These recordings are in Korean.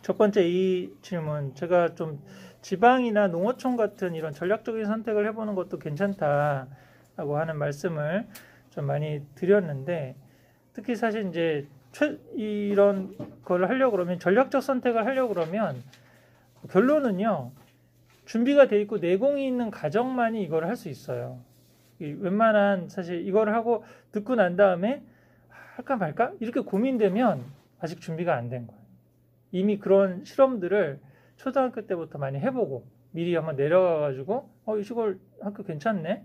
첫 번째 이 질문, 제가 좀 지방이나 농어촌 같은 이런 전략적인 선택을 해보는 것도 괜찮다라고 하는 말씀을 좀 많이 드렸는데, 특히 사실 이제 이런 걸 하려고 그러면, 전략적 선택을 하려고 그러면 결론은요, 준비가 돼 있고 내공이 있는 가정만이 이걸 할 수 있어요. 웬만한 사실 이걸 하고 듣고 난 다음에 할까 말까 이렇게 고민되면 아직 준비가 안 된 거예요. 이미 그런 실험들을 초등학교 때부터 많이 해보고 미리 한번 내려가가지고 이 시골 학교 괜찮네.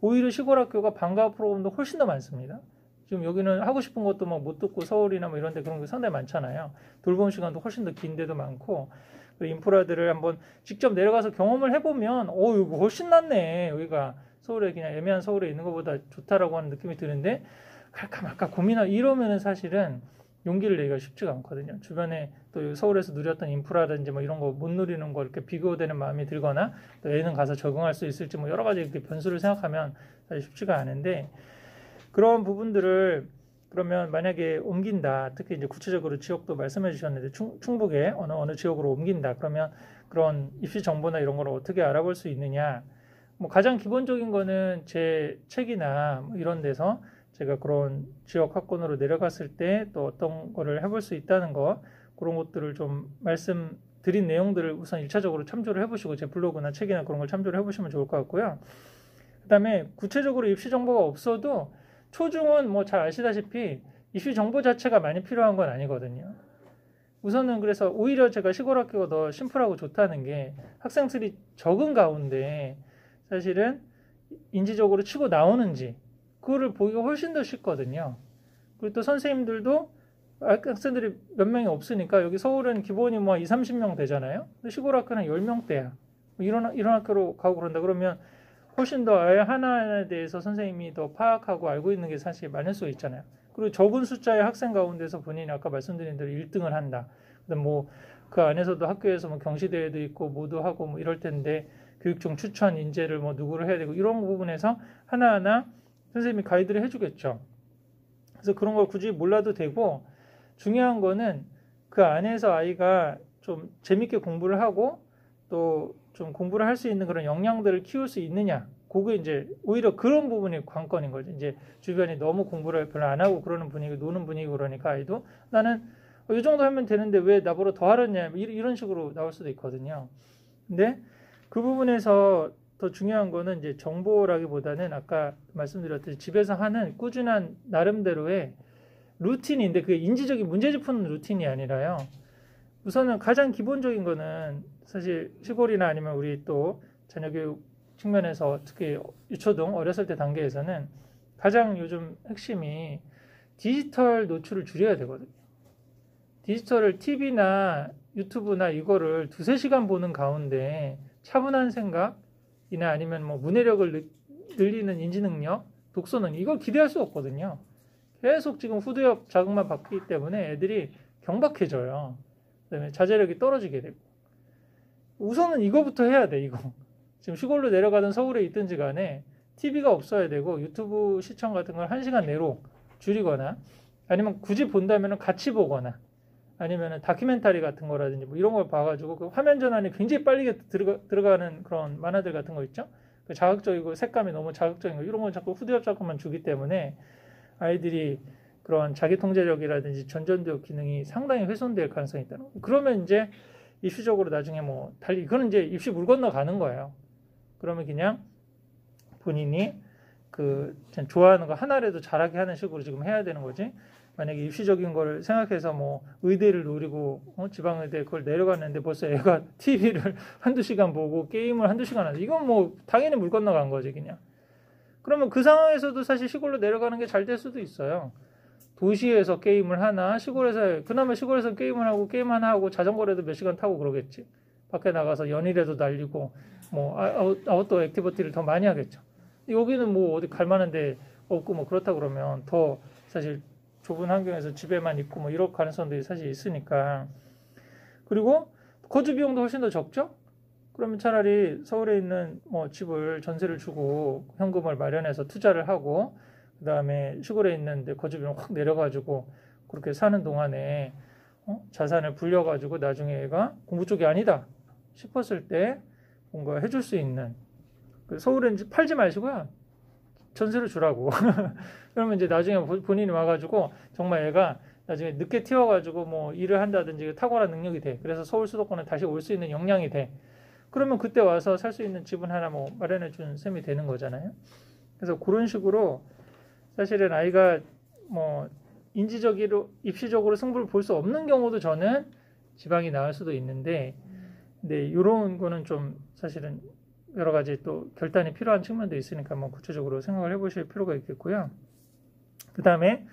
오히려 시골 학교가 방과 프로그램도 훨씬 더 많습니다. 지금 여기는 하고 싶은 것도 막 못 듣고 서울이나 뭐 이런 데 그런 게 상당히 많잖아요. 돌봄 시간도 훨씬 더 긴 데도 많고, 인프라들을 한번 직접 내려가서 경험을 해보면 이거 훨씬 낫네. 여기가 서울에 그냥 애매한 서울에 있는 것보다 좋다라고 하는 느낌이 드는데, 갈까 말까 고민하고 이러면은 사실은 용기를 내기가 쉽지가 않거든요. 주변에 또 서울에서 누렸던 인프라든지 뭐 이런 거 못 누리는 거 이렇게 비교되는 마음이 들거나, 또 애는 가서 적응할 수 있을지 뭐 여러 가지 이렇게 변수를 생각하면 사실 쉽지가 않은데, 그런 부분들을 그러면 만약에 옮긴다, 특히 이제 구체적으로 지역도 말씀해 주셨는데 충북에 어느 지역으로 옮긴다, 그러면 그런 입시 정보나 이런 걸 어떻게 알아볼 수 있느냐. 뭐 가장 기본적인 거는 제 책이나 뭐 이런 데서 제가 그런 지역 학군으로 내려갔을 때 또 어떤 거를 해볼 수 있다는 거, 그런 것들을 좀 말씀드린 내용들을 우선 1차적으로 참조를 해보시고, 제 블로그나 책이나 그런 걸 참조를 해보시면 좋을 것 같고요. 그 다음에 구체적으로 입시 정보가 없어도 초중은 뭐 잘 아시다시피 입시 정보 자체가 많이 필요한 건 아니거든요. 우선은 그래서 오히려 제가 시골 학교가 더 심플하고 좋다는 게, 학생들이 적은 가운데 사실은 인지적으로 치고 나오는지 그거를 보기가 훨씬 더 쉽거든요. 그리고 또 선생님들도 학생들이 몇 명이 없으니까, 여기 서울은 기본이 뭐 2, 30명 되잖아요. 근데 시골 학교는 10명대야. 이런 학교로 가고 그런다 그러면 훨씬 더 아예 하나하나에 대해서 선생님이 더 파악하고 알고 있는 게 사실 많을 수 있잖아요. 그리고 적은 숫자의 학생 가운데서 본인이 아까 말씀드린 대로 1등을 한다. 그다음 뭐 그 안에서도 학교에서 뭐 경시대회도 있고 뭐도 하고 뭐 이럴 텐데, 교육청 추천 인재를 뭐 누구를 해야 되고 이런 부분에서 하나하나 선생님이 가이드를 해주겠죠. 그래서 그런 걸 굳이 몰라도 되고, 중요한 거는 그 안에서 아이가 좀 재밌게 공부를 하고 또 좀 공부를 할 수 있는 그런 역량들을 키울 수 있느냐. 그게 이제 오히려 그런 부분이 관건인 거죠. 이제 주변이 너무 공부를 별로 안 하고 그러는 분위기, 노는 분위기 그러니까 아이도 나는 이 정도 하면 되는데 왜 나보다 더 하랬냐, 이런 식으로 나올 수도 있거든요. 근데 그 부분에서 더 중요한 거는 이제 정보라기보다는 아까 말씀드렸듯이 집에서 하는 꾸준한 나름대로의 루틴인데, 그게 인지적인 문제집 푸는 루틴이 아니라요. 우선은 가장 기본적인 거는 사실 시골이나 아니면 우리 또 자녀교육 측면에서 특히 유초등 어렸을 때 단계에서는 가장 요즘 핵심이 디지털 노출을 줄여야 되거든요. 디지털을 TV나 유튜브나 이거를 2-3시간 보는 가운데 차분한 생각이나 아니면 뭐 문해력을 늘리는 인지능력, 독서능, 이걸 기대할 수 없거든요. 계속 지금 후두엽 자극만 받기 때문에 애들이 경박해져요. 그다음에 자제력이 떨어지게 되고. 우선은 이거부터 해야 돼, 이거. 지금 시골로 내려가든 서울에 있든지 간에 TV가 없어야 되고, 유튜브 시청 같은 걸 1시간 내로 줄이거나, 아니면 굳이 본다면 같이 보거나, 아니면 다큐멘터리 같은 거라든지 뭐 이런 걸 봐가지고 그 화면 전환이 굉장히 빨리 들어가는 그런 만화들 같은 거 있죠. 그 자극적이고 색감이 너무 자극적인 거, 이런 건 자꾸 후두엽 자꾸만 주기 때문에 아이들이 그런 자기통제력이라든지 전전두엽 기능이 상당히 훼손될 가능성이 있다는 거예요. 그러면 이제 입시적으로 나중에 뭐 달리, 그건 이제 입시 물 건너 가는 거예요. 그러면 그냥 본인이 그 좋아하는 거 하나라도 잘하게 하는 식으로 지금 해야 되는 거지. 만약에 입시적인 걸 생각해서 뭐 의대를 노리고 지방의대 그걸 내려갔는데 벌써 애가 TV를 1-2시간 보고 게임을 1-2시간 하는, 이건 뭐 당연히 물 건너 간 거지 그냥. 그러면 그 상황에서도 사실 시골로 내려가는 게 잘 될 수도 있어요. 도시에서 게임을 하나, 시골에서, 그나마 시골에서 게임을 하고, 게임 하나 하고, 자전거라도 몇 시간 타고 그러겠지. 밖에 나가서 연일에도 달리고, 뭐, 아웃도어 액티비티를 더 많이 하겠죠. 여기는 뭐, 어디 갈 만한 데 없고, 뭐, 그렇다 그러면 더 사실 좁은 환경에서 집에만 있고, 뭐, 이럴 가능성들이 사실 있으니까. 그리고 거주 비용도 훨씬 더 적죠? 그러면 차라리 서울에 있는 뭐 집을 전세를 주고 현금을 마련해서 투자를 하고, 그 다음에 시골에 있는데 거주비는 확 내려가지고 그렇게 사는 동안에 자산을 불려가지고 나중에 얘가 공부 쪽이 아니다 싶었을 때 뭔가 해줄 수 있는, 서울에 이제 팔지 마시고요, 전세로 주라고. 그러면 이제 나중에 본인이 와가지고 정말 얘가 나중에 늦게 튀어가지고 뭐 일을 한다든지 탁월한 능력이 돼. 그래서 서울 수도권에 다시 올 수 있는 역량이 돼. 그러면 그때 와서 살 수 있는 집은 하나 뭐 마련해 준 셈이 되는 거잖아요. 그래서 그런 식으로 사실은 아이가 뭐 인지적으로 입시적으로 승부를 볼 수 없는 경우도 저는 지방이 나을 수도 있는데, 근데 이런 거는 좀 사실은 여러 가지 또 결단이 필요한 측면도 있으니까 뭐 구체적으로 생각을 해보실 필요가 있겠고요. 그 다음에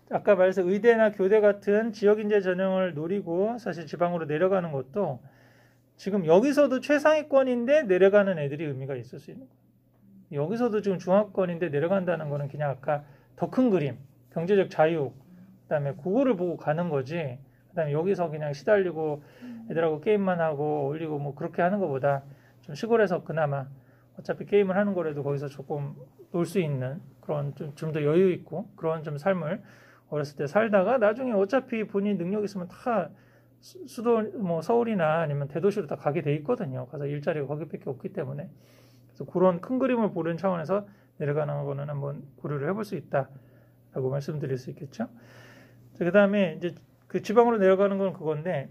아까 말해서 의대나 교대 같은 지역인재 전형을 노리고 사실 지방으로 내려가는 것도 지금 여기서도 최상위권인데 내려가는 애들이 의미가 있을 수 있는 거예요. 여기서도 지금 중하권인데 내려간다는 거는 그냥 아까 더 큰 그림, 경제적 자유, 그다음에 그거를 보고 가는 거지. 그다음에 여기서 그냥 시달리고 애들하고 게임만 하고 올리고 뭐 그렇게 하는 것보다 좀 시골에서 그나마 어차피 게임을 하는 거라도 거기서 조금 놀 수 있는 그런 좀 더 여유 있고 그런 좀 삶을 어렸을 때 살다가 나중에 어차피 본인 능력 있으면 다 수도 뭐 서울이나 아니면 대도시로 다 가게 돼 있거든요. 가서 일자리가 거기밖에 없기 때문에. 그래서 그런 큰 그림을 보는 차원에서 내려가는 거는 한번 고려를 해볼 수 있다라고 말씀드릴 수 있겠죠. 그 다음에 이제 그 지방으로 내려가는 건 그건데,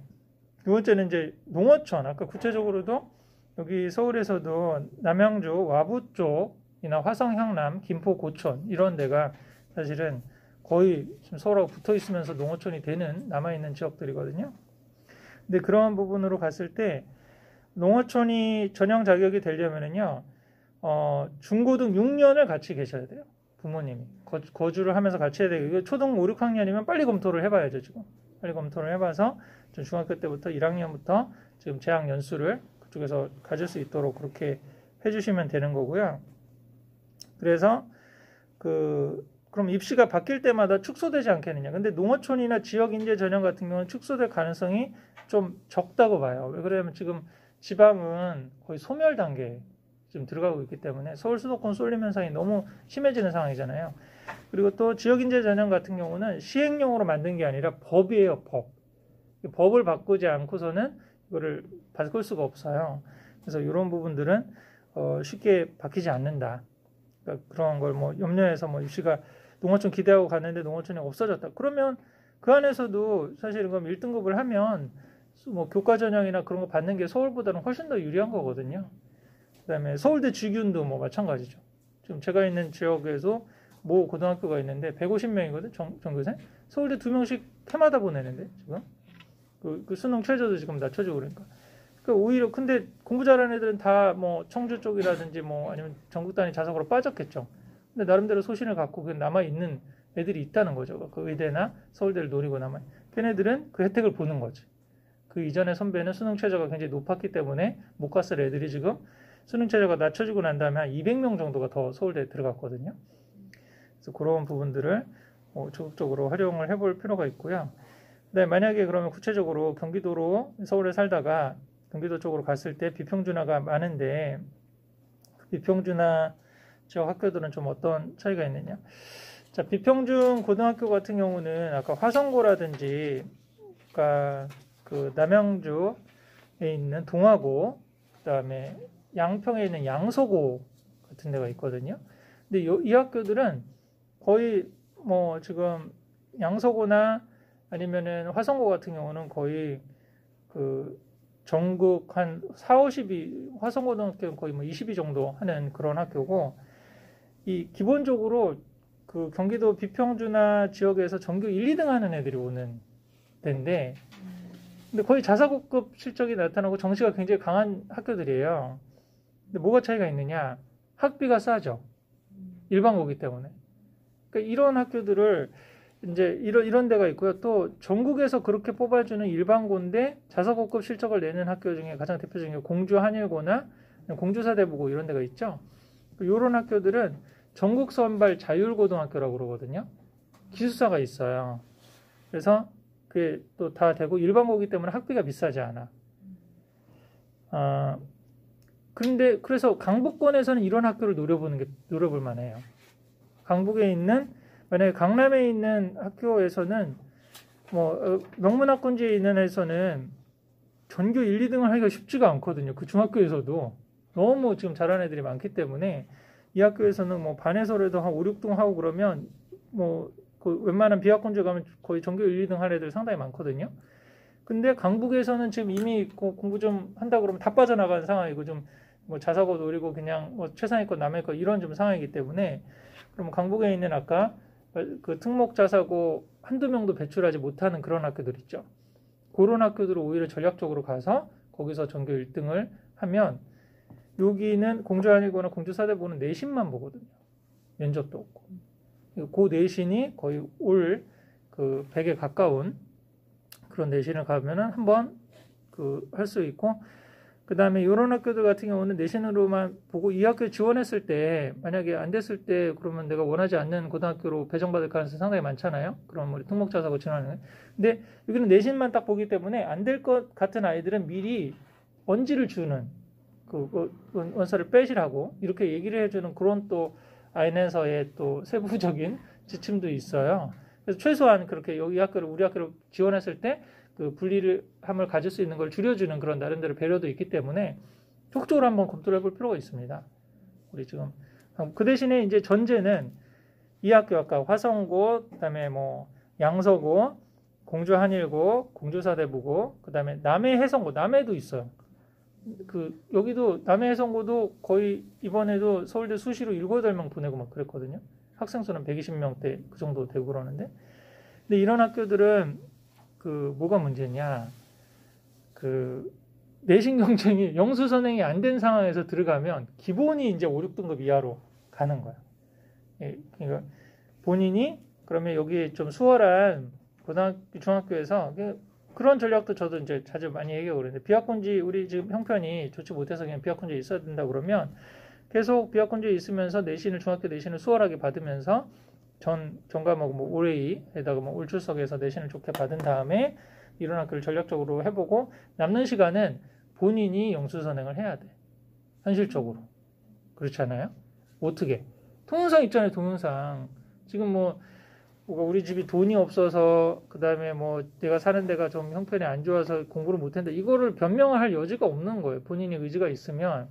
두 번째는 이제 농어촌. 아까 구체적으로도 여기 서울에서도 남양주 와부 쪽이나 화성, 향남, 김포, 고촌 이런 데가 사실은 거의 지금 서울하고 붙어 있으면서 농어촌이 되는 남아있는 지역들이거든요. 근데 그런 부분으로 갔을 때 농어촌이 전형 자격이 되려면은요, 중고등 6년을 같이 계셔야 돼요. 부모님이 거주를 하면서 같이 해야 되고, 초등 5, 6학년이면 빨리 검토를 해봐야죠. 지금 빨리 검토를 해봐서 중학교 때부터 1학년부터 지금 재학 연수를 그쪽에서 가질 수 있도록 그렇게 해주시면 되는 거고요. 그래서 그럼 입시가 바뀔 때마다 축소되지 않겠느냐. 근데 농어촌이나 지역인재 전형 같은 경우는 축소될 가능성이 좀 적다고 봐요. 왜 그러냐면 지금 지방은 거의 소멸 단계에 지금 들어가고 있기 때문에 서울 수도권 쏠림 현상이 너무 심해지는 상황이잖아요. 그리고 또 지역인재 전형 같은 경우는 시행령으로 만든 게 아니라 법이에요, 법. 법을 바꾸지 않고서는 이거를 바꿀 수가 없어요. 그래서 이런 부분들은 쉽게 바뀌지 않는다. 그러니까 그런 걸 뭐 염려해서 뭐 입시가 농어촌 기대하고 갔는데 농어촌이 없어졌다. 그러면 그 안에서도 사실은 그럼 1등급을 하면 뭐 교과 전형이나 그런 거 받는 게 서울보다는 훨씬 더 유리한 거거든요. 그다음에 서울대 직윤도 뭐 마찬가지죠. 지금 제가 있는 지역에도 모 고등학교가 있는데 150명이거든 전교생. 서울대 2명씩 해마다 보내는데 지금 그 수능 최저도 지금 낮춰주고 그러니까. 오히려 근데 공부 잘하는 애들은 다 뭐 청주 쪽이라든지 뭐 아니면 전국 단위 자석으로 빠졌겠죠. 근데 나름대로 소신을 갖고 그 남아 있는 애들이 있다는 거죠. 그 의대나 서울대를 노리고 남아. 걔네들은 그 혜택을 보는 거지. 그 이전에 선배는 수능 최저가 굉장히 높았기 때문에 못 갔을 애들이 지금 수능 최저가 낮춰지고 난 다음에 한 200명 정도가 더 서울대에 들어갔거든요. 그래서 그런 부분들을 적극적으로 활용을 해볼 필요가 있고요. 네, 만약에 그러면 구체적으로 경기도로 서울에 살다가 경기도 쪽으로 갔을 때 비평준화가 많은데 비평준화 지역 학교들은 좀 어떤 차이가 있느냐. 자, 비평준 고등학교 같은 경우는 아까 화성고라든지 그러니까 그 남양주에 있는 동아고, 그다음에 양평에 있는 양서고 같은 데가 있거든요. 근데 이 학교들은 거의 뭐 지금 양서고나 아니면은 화성고 같은 경우는 거의 그 전국 한 4, 50이 화성고등학교는 거의 뭐 20위 정도 하는 그런 학교고, 이 기본적으로 그 경기도 비평준화 지역에서 전교 1, 2등 하는 애들이 오는 데인데, 근데 거의 자사고급 실적이 나타나고 정시가 굉장히 강한 학교들이에요. 근데 뭐가 차이가 있느냐? 학비가 싸죠. 일반고기 때문에. 그러니까 이런 학교들을 이제 이런 데가 있고요. 또 전국에서 그렇게 뽑아주는 일반고인데 자사고급 실적을 내는 학교 중에 가장 대표적인 게 공주 한일고나 공주사대부고 이런 데가 있죠. 이런 학교들은 전국 선발 자율고등학교라고 그러거든요. 기숙사가 있어요. 그래서 그게 또 다 되고 일반고기 때문에 학비가 비싸지 않아. 근데 그래서 강북권에서는 이런 학교를 노려볼 만해요. 강북에 있는, 만약에 강남에 있는 학교에서는 명문학군지에 있는 애에서는 전교 1, 2등을 하기가 쉽지가 않거든요. 그 중학교에서도 너무 지금 잘하는 애들이 많기 때문에 이 학교에서는 뭐 반에서라도 한 5, 6등 하고 그러면 그 웬만한 비학군지에 가면 거의 전교 1, 2등 할 애들 상당히 많거든요. 근데 강북에서는 지금 이미 공부 좀 한다 그러면 다 빠져나가는 상황이고 좀 뭐 자사고 노리고 그냥 뭐 최상위권 남의권 이런 좀 상황이기 때문에 그럼 강북에 있는 아까 그 특목 자사고 한두 명도 배출하지 못하는 그런 학교들 있죠. 그런 학교들을 오히려 전략적으로 가서 거기서 전교 1등을 하면 여기는 공주 아니거나 공주 사대보는 내신만 보거든요. 면접도 없고. 그 내신이 거의 올 그 100에 가까운 그런 내신을 가면은 한번 할 수 있고, 그 다음에 이런 학교들 같은 경우는 내신으로만 보고 이 학교에 지원했을 때 만약에 안 됐을 때 그러면 내가 원하지 않는 고등학교로 배정받을 가능성이 상당히 많잖아요. 그럼 우리 특목자사고 지원하는. 근데 여기는 내신만 딱 보기 때문에 안 될 것 같은 아이들은 미리 언지를 주는 원서를 빼시라고 이렇게 얘기를 해주는 그런 또 아인에서의 또 세부적인 지침도 있어요. 그래서 최소한 그렇게 여기 학교를 우리 학교를 지원했을 때 그 분리함을 가질 수 있는 걸 줄여주는 그런 나름대로 배려도 있기 때문에 적극적으로 한번 검토를 해볼 필요가 있습니다. 우리 지금 그 대신에 이제 전제는 이 학교 아까 화성고, 그다음에 뭐 양서고, 공주 한일고, 공주 사대부고, 그다음에 남해 해성고, 남해도 있어요. 여기도 남해 해성고도 거의 이번에도 서울대 수시로 7, 8명 보내고 막 그랬거든요. 학생 수는 120명대 그 정도 되고 그러는데. 근데 이런 학교들은 뭐가 문제냐? 내신 경쟁이 영수 선행이 안 된 상황에서 들어가면 기본이 이제 5, 6등급 이하로 가는 거예요. 예, 그러니까 본인이 그러면 여기 좀 수월한 고등학교, 중학교에서 그런 전략도 저도 이제 자주 많이 얘기하고 그러는데 비학군지 우리 지금 형편이 좋지 못해서 그냥 비학군지에 있어야 된다 그러면 계속 비학군지에 있으면서 내신을 중학교 내신을 수월하게 받으면서 전 과목 뭐 올A에다가 뭐 올출석에서 내신을 좋게 받은 다음에 이런 학교를 전략적으로 해보고 남는 시간은 본인이 영수 선행을 해야 돼. 현실적으로. 그렇지 않아요? 어떻게? 동영상 있잖아요, 동영상. 지금 뭐가 우리 집이 돈이 없어서 그다음에 뭐 내가 사는 데가 좀 형편이 안 좋아서 공부를 못한다. 이거를 변명을 할 여지가 없는 거예요. 본인이 의지가 있으면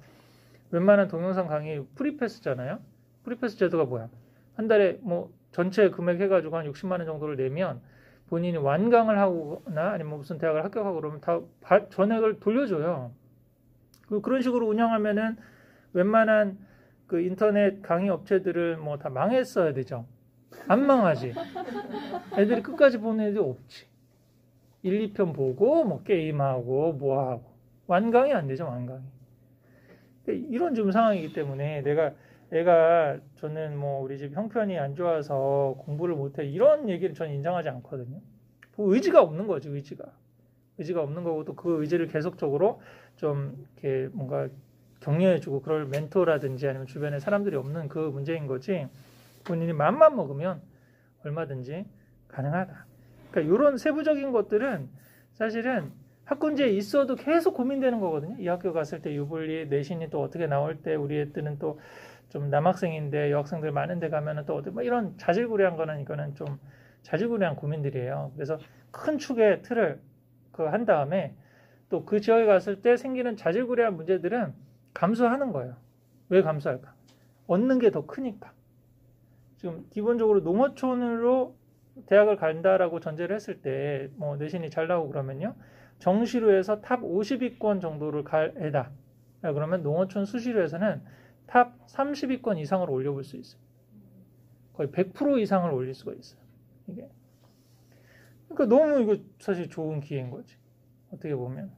웬만한 동영상 강의 프리패스잖아요. 프리패스 제도가 뭐야? 한 달에 뭐 전체 금액 해가지고 한 60만 원 정도를 내면 본인이 완강을 하거나 아니면 무슨 대학을 합격하고 그러면 다 전액을 돌려줘요. 그런 식으로 운영하면은 웬만한 그 인터넷 강의 업체들을 뭐 다 망했어야 되죠. 안 망하지. 애들이 끝까지 보는 애들이 없지. 1, 2편 보고 뭐 게임하고 뭐 하고 완강이 안 되죠, 완강이. 이런 좀 상황이기 때문에 애가 저는 뭐 우리 집 형편이 안 좋아서 공부를 못해 이런 얘기를 저는 인정하지 않거든요. 의지가 없는 거죠, 의지가 없는 거고 또 그 의지를 계속적으로 좀 이렇게 뭔가 격려해주고 그럴 멘토라든지 아니면 주변에 사람들이 없는 그 문제인 거지. 본인이 마음만 먹으면 얼마든지 가능하다. 그러니까 이런 세부적인 것들은 사실은 학군지에 있어도 계속 고민되는 거거든요. 이 학교 갔을 때 유불리 내신이 또 어떻게 나올 때 우리 애들은 또 좀 남학생인데 여학생들 많은데 가면은 또 어디 뭐 이런 자질구레한 거는 이거는 좀 자질구레한 고민들이에요. 그래서 큰 축의 틀을 한 다음에 또 그 지역에 갔을 때 생기는 자질구레한 문제들은 감수하는 거예요. 왜 감수할까? 얻는 게 더 크니까. 지금 기본적으로 농어촌으로 대학을 간다라고 전제를 했을 때 뭐 내신이 잘 나오고 그러면요. 정시로 해서 탑 50위권 정도를 갈 애다. 그러면 농어촌 수시로에서는 탑 30위권 이상을 올려볼 수 있어요. 거의 100% 이상을 올릴 수가 있어요. 이게. 그러니까 너무 이거 사실 좋은 기회인 거지. 어떻게 보면.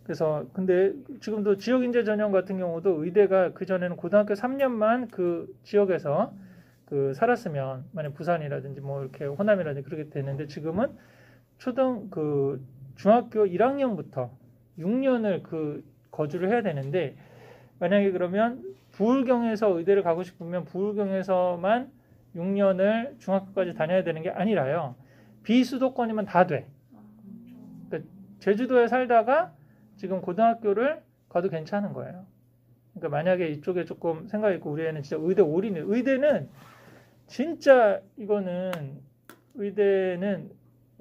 그래서 근데 지금도 지역인재 전형 같은 경우도 의대가 그전에는 고등학교 3년만 그 지역에서 살았으면 만약 부산이라든지 뭐 이렇게 호남이라든지 그렇게 됐는데 지금은 중학교 1학년부터 6년을 거주를 해야 되는데 만약에 그러면 부울경에서 의대를 가고 싶으면 부울경에서만 6년을 중학교까지 다녀야 되는 게 아니라요. 비수도권이면 다 돼. 그러니까 제주도에 살다가 지금 고등학교를 가도 괜찮은 거예요. 그러니까 만약에 이쪽에 조금 생각이 있고 우리 애는 진짜 의대 올인해. 의대는 진짜 의대는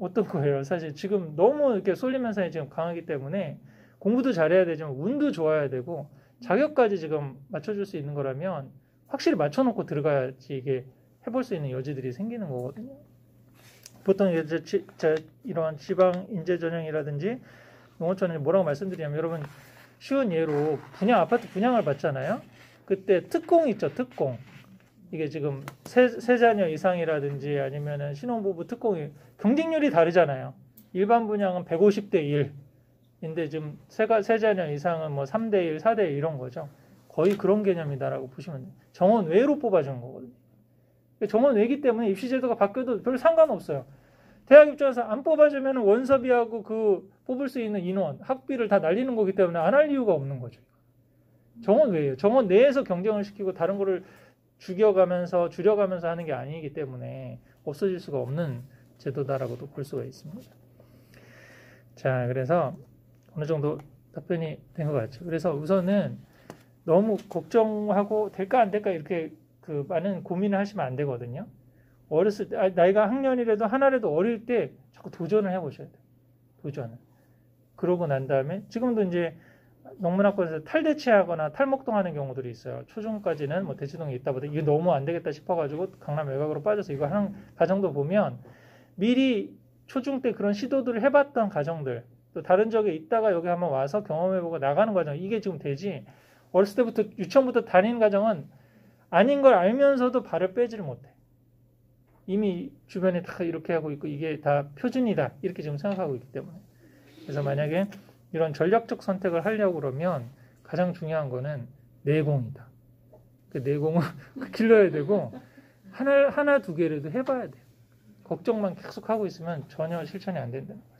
어떤 거예요? 사실 지금 너무 이렇게 쏠림 현상이 지금 강하기 때문에 공부도 잘해야 되지만 운도 좋아야 되고 자격까지 지금 맞춰줄 수 있는 거라면 확실히 맞춰놓고 들어가야지 이게 해볼 수 있는 여지들이 생기는 거거든요. 보통 이제 이런 지방 인재 전형이라든지 농어촌은 뭐라고 말씀드리냐면 여러분 쉬운 예로 아파트 분양을 받잖아요. 그때 특공 있죠, 특공. 이게 지금 세 자녀 이상이라든지 아니면은 신혼부부 특공이 경쟁률이 다르잖아요. 일반 분양은 150대 1인데 지금 세 자녀 이상은 뭐 3대 1, 4대 1 이런 거죠. 거의 그런 개념이다라고 보시면 돼요. 정원 외로 뽑아주는 거거든요. 정원 외기 때문에 입시제도가 바뀌어도 별 상관없어요. 대학 입장에서 안 뽑아주면 원서비하고 그 뽑을 수 있는 인원, 학비를 다 날리는 거기 때문에 안 할 이유가 없는 거죠. 정원 외예요. 정원 내에서 경쟁을 시키고 다른 거를 줄여가면서 하는 게 아니기 때문에 없어질 수가 없는 제도다라고도 볼 수가 있습니다. 자, 그래서 어느 정도 답변이 된 것 같죠. 그래서 우선은 너무 걱정하고 될까 안 될까 이렇게 그 많은 고민을 하시면 안 되거든요. 어렸을 때 나이가 학년이라도 하나라도 어릴 때 자꾸 도전을 해보셔야 돼요. 도전을. 그러고 난 다음에 지금도 이제 농문학과에서 탈대치하거나 탈목동하는 경우들이 있어요. 초중까지는 뭐 대치동에 있다 보다 이게 너무 안 되겠다 싶어가지고 강남 외곽으로 빠져서 이거 하는 가정도 보면 미리 초중 때 그런 시도들을 해봤던 가정들 또 다른 지역에 있다가 여기 한번 와서 경험해보고 나가는 과정 이게 지금 되지 어렸을 때부터 유치원부터 다니는 가정은 아닌 걸 알면서도 발을 빼지를 못해. 이미 주변에 다 이렇게 하고 있고 이게 다 표준이다 이렇게 지금 생각하고 있기 때문에 그래서 만약에 이런 전략적 선택을 하려고 그러면 가장 중요한 거는 내공이다. 그 내공을 길러야 되고 하나 두 개라도 해봐야 돼요. 걱정만 계속 하고 있으면 전혀 실천이 안 된다는 거예요.